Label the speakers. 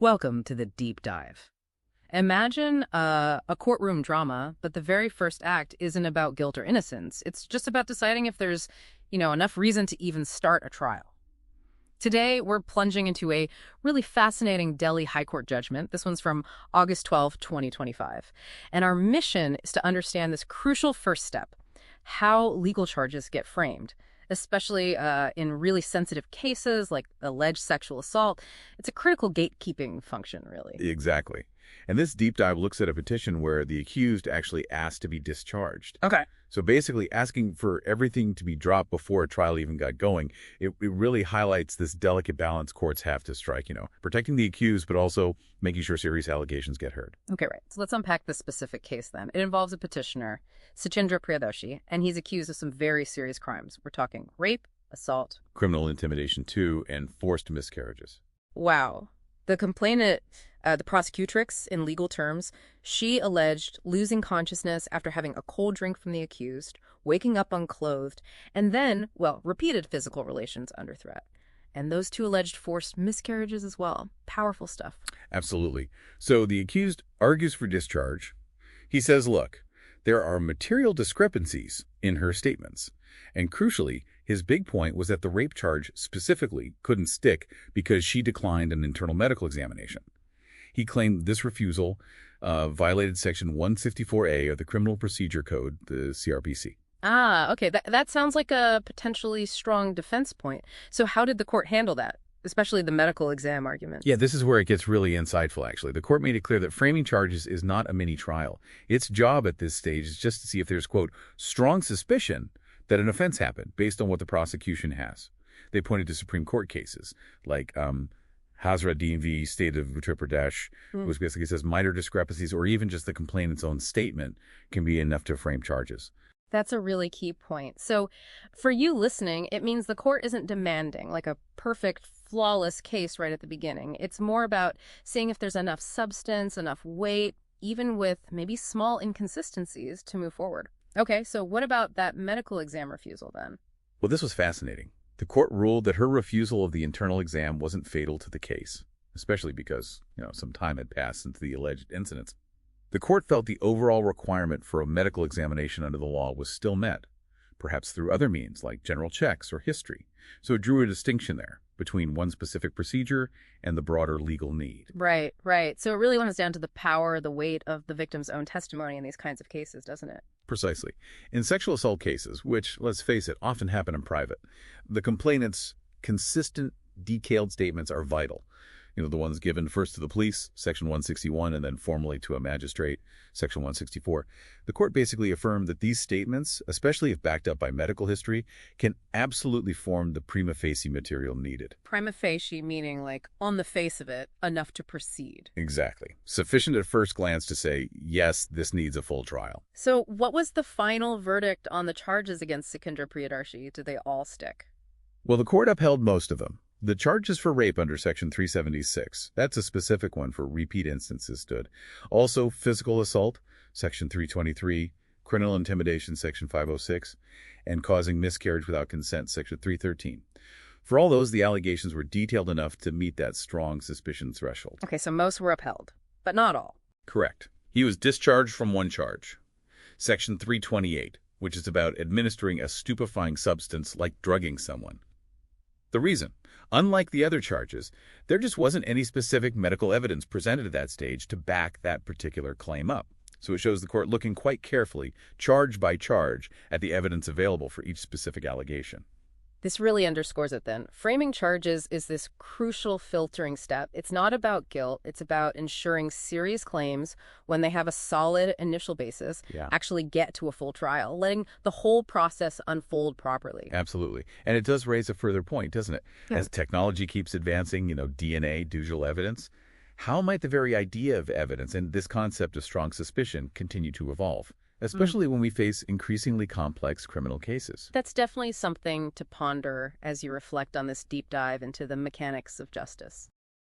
Speaker 1: Welcome to the deep dive. Imagine a courtroom drama, but the very first act isn't about guilt or innocence. It's just about deciding if there's, enough reason to even start a trial. Today, we're plunging into a really fascinating Delhi High Court judgment. This one's from August 12, 2025. And our mission is to understand this crucial first step, how legal charges get framed, especially in really sensitive cases like alleged sexual assault. It's a critical gatekeeping function, really.
Speaker 2: Exactly. And this deep dive looks at a petition where the accused actually asked to be discharged.
Speaker 1: Okay.
Speaker 2: So basically asking for everything to be dropped before a trial even got going, it really highlights this delicate balance courts have to strike, protecting the accused, but also making sure serious allegations get heard.
Speaker 1: Okay, right. So let's unpack this specific case then. It involves a petitioner, Sachindra Priyadarshi, and he's accused of some very serious crimes. We're talking rape, assault,
Speaker 2: Criminal intimidation too, and forced miscarriages.
Speaker 1: wow. The complainant, the prosecutrix in legal terms, she alleged losing consciousness after having a cold drink from the accused, waking up unclothed, and then, repeated physical relations under threat. And those two alleged forced miscarriages as well. Powerful stuff.
Speaker 2: Absolutely. So the accused argues for discharge. He says, look, there are material discrepancies in her statements. And crucially, his big point was that the rape charge specifically couldn't stick because she declined an internal medical examination. He claimed this refusal violated Section 154A of the Criminal Procedure Code, the CRPC.
Speaker 1: Ah, okay. That sounds like a potentially strong defense point. So how did the court handle that, especially the medical exam argument?
Speaker 2: Yeah, this is where it gets really insightful, actually. The court made it clear that framing charges is not a mini trial. Its job at this stage is just to see if there's, quote, strong suspicion that an offense happened based on what the prosecution has. They pointed to Supreme Court cases like Hazra DMV, State of Uttar Pradesh, which basically says minor discrepancies or even just the complainant's own statement can be enough to frame charges.
Speaker 1: That's a really key point. So for you listening, it means the court isn't demanding like a perfect, flawless case right at the beginning. It's more about seeing if there's enough substance, enough weight, even with maybe small inconsistencies to move forward. Okay, so what about that medical exam refusal then?
Speaker 2: Well, this was fascinating. The court ruled that her refusal of the internal exam wasn't fatal to the case, especially because, some time had passed since the alleged incidents. The court felt the overall requirement for a medical examination under the law was still met, perhaps through other means like general checks or history. So it drew a distinction there between one specific procedure and the broader legal need.
Speaker 1: Right, right. So it really comes down to the power, the weight of the victim's own testimony in these kinds of cases, doesn't it?
Speaker 2: Precisely. In sexual assault cases, which, let's face it, often happen in private, the complainant's consistent, detailed statements are vital. The ones given first to the police, Section 161, and then formally to a magistrate, Section 164. The court basically affirmed that these statements, especially if backed up by medical history, can absolutely form the prima facie material needed.
Speaker 1: Prima facie meaning like on the face of it, enough to proceed.
Speaker 2: Exactly. Sufficient at first glance to say, yes, this needs a full trial.
Speaker 1: So what was the final verdict on the charges against Sachindra Priyadarshi? Did they all stick?
Speaker 2: Well, the court upheld most of them. The charges for rape under Section 376, that's a specific one for repeat instances, stood. Also, physical assault, Section 323, criminal intimidation, Section 506, and causing miscarriage without consent, Section 313. For all those, the allegations were detailed enough to meet that strong suspicion threshold.
Speaker 1: Okay, so most were upheld, but not all.
Speaker 2: Correct. He was discharged from one charge, Section 328, which is about administering a stupefying substance like drugging someone. The reason? Unlike the other charges, there just wasn't any specific medical evidence presented at that stage to back that particular claim up. So it shows the court looking quite carefully, charge by charge, at the evidence available for each specific allegation.
Speaker 1: This really underscores it then. Framing charges is this crucial filtering step. It's not about guilt. It's about ensuring serious claims, when they have a solid initial basis, actually get to a full trial, letting the whole process unfold properly.
Speaker 2: Absolutely. And it does raise a further point, doesn't it?
Speaker 1: Yeah.
Speaker 2: As technology keeps advancing, DNA, digital evidence, how might the very idea of evidence and this concept of strong suspicion continue to evolve? Especially when we face increasingly complex criminal cases.
Speaker 1: That's definitely something to ponder as you reflect on this deep dive into the mechanics of justice.